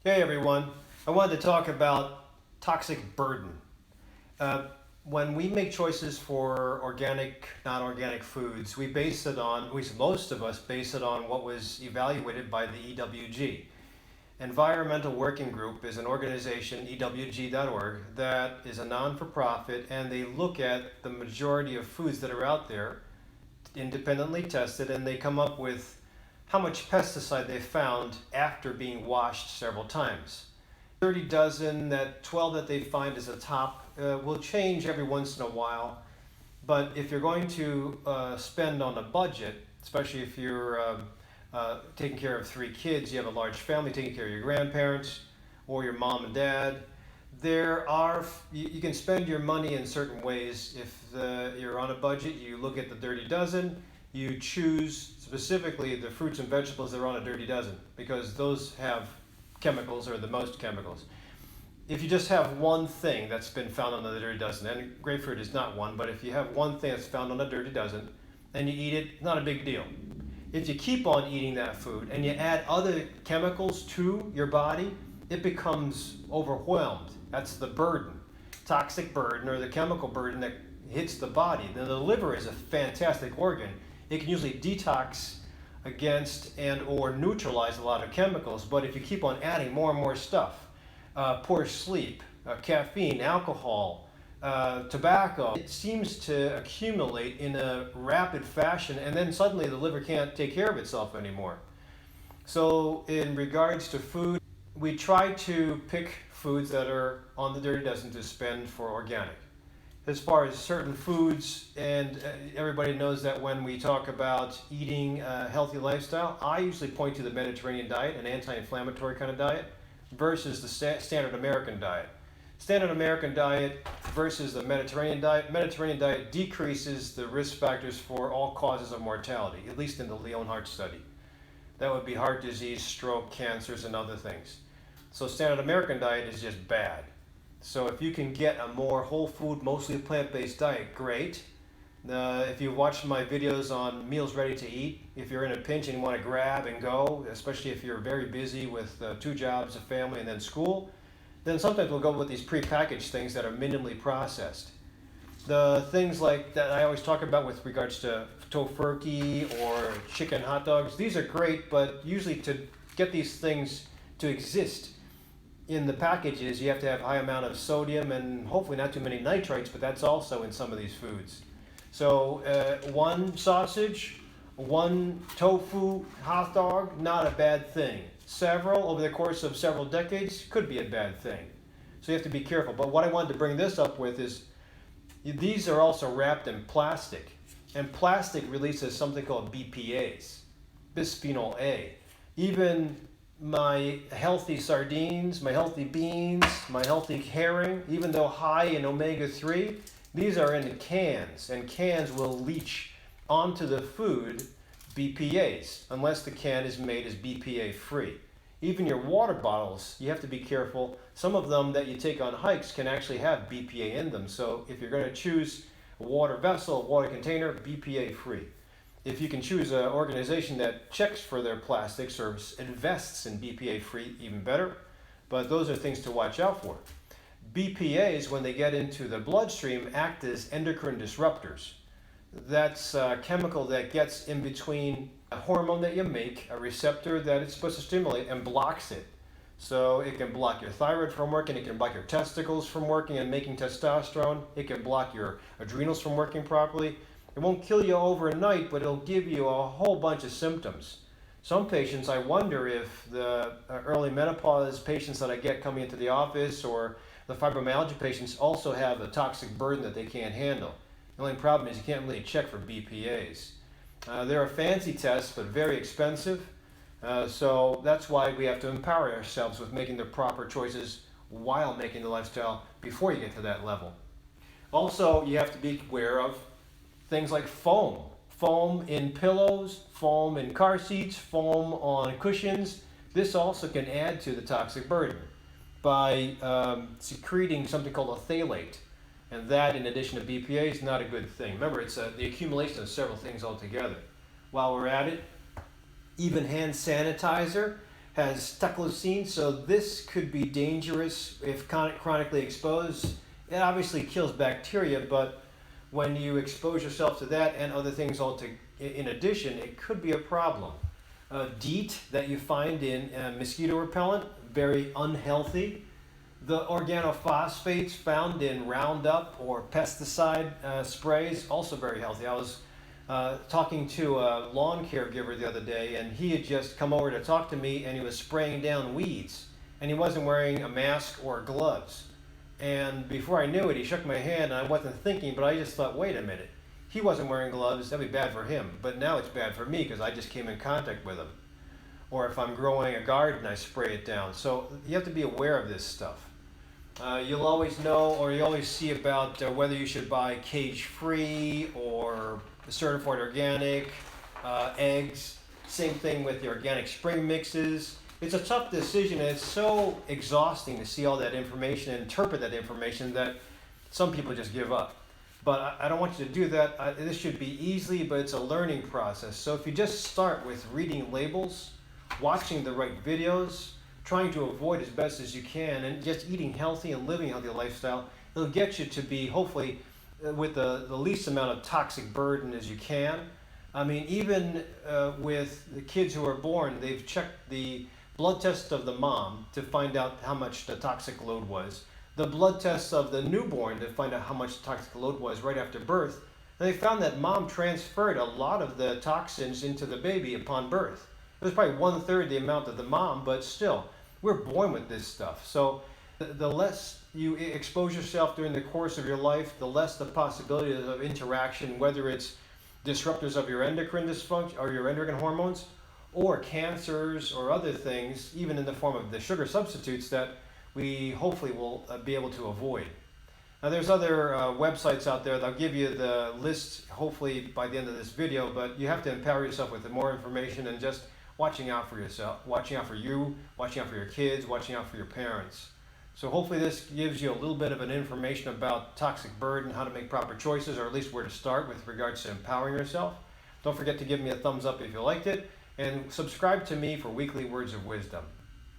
Hey everyone, I wanted to talk about toxic burden. When we make choices for organic, non-organic foods, we base it on, at least most of us base it on what was evaluated by the EWG. Environmental Working Group is an organization, ewg.org, that is a non-for-profit, and they look at the majority of foods that are out there, independently tested, and they come up with how much pesticide they found after being washed several times. 30 dozen, that 12 that they find is a top, will change every once in a while. But if you're going to spend on a budget, especially if you're taking care of 3 kids, you have a large family, taking care of your grandparents or your mom and dad, you can spend your money in certain ways. If you're on a budget, you look at the dirty dozen, you choose specifically the fruits and vegetables that are on a dirty dozen because those have chemicals or the most chemicals. If you just have one thing that's been found on the dirty dozen, and grapefruit is not one, but if you have one thing that's found on a dirty dozen and you eat it, not a big deal. If you keep on eating that food and you add other chemicals to your body, it becomes overwhelmed. That's the burden, toxic burden or the chemical burden that hits the body. Now, the liver is a fantastic organ. It can usually detox against and or neutralize a lot of chemicals, but if you keep on adding more and more stuff, poor sleep, caffeine, alcohol, tobacco, it seems to accumulate in a rapid fashion, and then suddenly the liver can't take care of itself anymore. So in regards to food, we try to pick foods that are on the dirty dozen to spend for organic. As far as certain foods, and everybody knows that when we talk about eating a healthy lifestyle, I usually point to the Mediterranean diet, an anti-inflammatory kind of diet, versus the standard American diet. Standard American diet versus the Mediterranean diet. Mediterranean diet decreases the risk factors for all causes of mortality, at least in the Leonhardt study. That would be heart disease, stroke, cancers, and other things. So standard American diet is just bad. So if you can get a more whole food, mostly plant-based diet, great. If you've watched my videos on meals ready to eat, if you're in a pinch and you want to grab and go, especially if you're very busy with 2 jobs, a family, and then school, then sometimes we'll go with these prepackaged things that are minimally processed. The things like that I always talk about with regards to tofurkey or chicken hot dogs, these are great, but usually to get these things to exist in the packages, you have to have a high amount of sodium and hopefully not too many nitrates, but that's also in some of these foods. So one sausage, one tofu hot dog, not a bad thing. Several, over the course of several decades, could be a bad thing. So you have to be careful. But what I wanted to bring this up with is these are also wrapped in plastic. And plastic releases something called BPAs, bisphenol A. Even my healthy sardines, my healthy beans, my healthy herring, even though high in omega-3, these are in cans, and cans will leach onto the food BPAs, unless the can is made as BPA free. Even your water bottles, you have to be careful. Some of them that you take on hikes can actually have BPA in them. So if you're going to choose a water vessel, a water container, BPA free. If you can choose an organization that checks for their plastics or invests in BPA free, even better. But those are things to watch out for. BPAs, when they get into the bloodstream, act as endocrine disruptors. That's a chemical that gets in between a hormone that you make, a receptor that it's supposed to stimulate, and blocks it. So it can block your thyroid from working, it can block your testicles from working and making testosterone, it can block your adrenals from working properly. It won't kill you overnight, but it'll give you a whole bunch of symptoms. Some patients, I wonder if the early menopause patients that I get coming into the office or the fibromyalgia patients also have a toxic burden that they can't handle. The only problem is you can't really check for BPAs. They're a fancy test, but very expensive. So that's why we have to empower ourselves with making the proper choices while making the lifestyle before you get to that level. Also, you have to be aware of things like foam. Foam in pillows, foam in car seats, foam on cushions. This also can add to the toxic burden by secreting something called a phthalate. And that, in addition to BPA, is not a good thing. Remember, it's the accumulation of several things altogether. While we're at it, even hand sanitizer has taclosine, so this could be dangerous if chronically exposed. It obviously kills bacteria, but when you expose yourself to that and other things in addition, it could be a problem. DEET that you find in mosquito repellent, very unhealthy. The organophosphates found in Roundup or pesticide sprays, also very healthy. I was talking to a lawn caregiver the other day, and he had just come over to talk to me, and he was spraying down weeds, and he wasn't wearing a mask or gloves. And before I knew it, he shook my hand, and I wasn't thinking, but I just thought, wait a minute. He wasn't wearing gloves, that'd be bad for him, but now it's bad for me because I just came in contact with him. Or if I'm growing a garden, I spray it down. So you have to be aware of this stuff. You'll always know, or you always see about whether you should buy cage-free or certified organic, eggs. Same thing with the organic spring mixes. It's a tough decision, and it's so exhausting to see all that information and interpret that information that some people just give up. But I don't want you to do that. This should be easy, but it's a learning process. So if you just start with reading labels, watching the right videos, trying to avoid as best as you can, and just eating healthy and living a healthy lifestyle, it'll get you to be, hopefully, with the least amount of toxic burden as you can. I mean, even with the kids who are born, they've checked the blood test of the mom to find out how much the toxic load was, the blood tests of the newborn to find out how much the toxic load was right after birth, and they found that mom transferred a lot of the toxins into the baby upon birth. It was probably 1/3 the amount of the mom, but still, we're born with this stuff. So the less you expose yourself during the course of your life, the less the possibility of interaction, whether it's disruptors of your endocrine dysfunction or your endocrine hormones, or cancers or other things, even in the form of the sugar substitutes that we hopefully will be able to avoid. Now there's other websites out there. I'll give you the list hopefully by the end of this video, but you have to empower yourself with more information and just watching out for yourself, watching out for you, watching out for your kids, watching out for your parents. So hopefully this gives you a little bit of an information about toxic burden, how to make proper choices, or at least where to start with regards to empowering yourself. Don't forget to give me a thumbs up if you liked it, and subscribe to me for weekly words of wisdom.